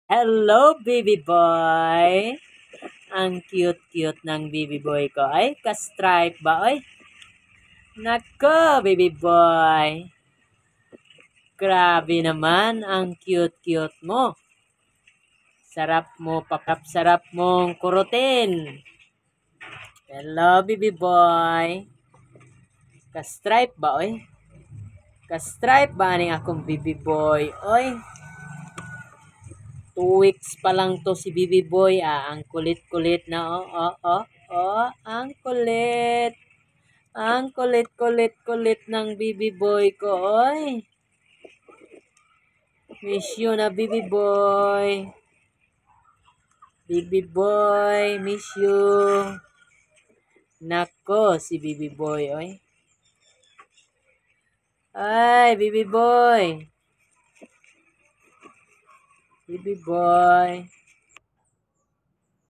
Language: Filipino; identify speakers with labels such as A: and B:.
A: Hello, baby boy! Ang cute-cute ng baby boy ko. Ay, ka-stripe ba, oy? Nako, baby boy! Grabe naman ang cute-cute mo. Sarap mong kurutin. Hello, baby boy! Ka-stripe ba, oy? Ka-stripe ba ning akong baby boy, oy? 2 weeks pa lang to si Bibi Boy. Ang kulit-kulit na. Ang kulit. Ang kulit-kulit-kulit ng Bibi Boy ko, oy. Miss you na, Bibi Boy. Bibi Boy, miss you. Nako, si Bibi Boy, oy. Ay, Bibi Boy. Bibi Boy.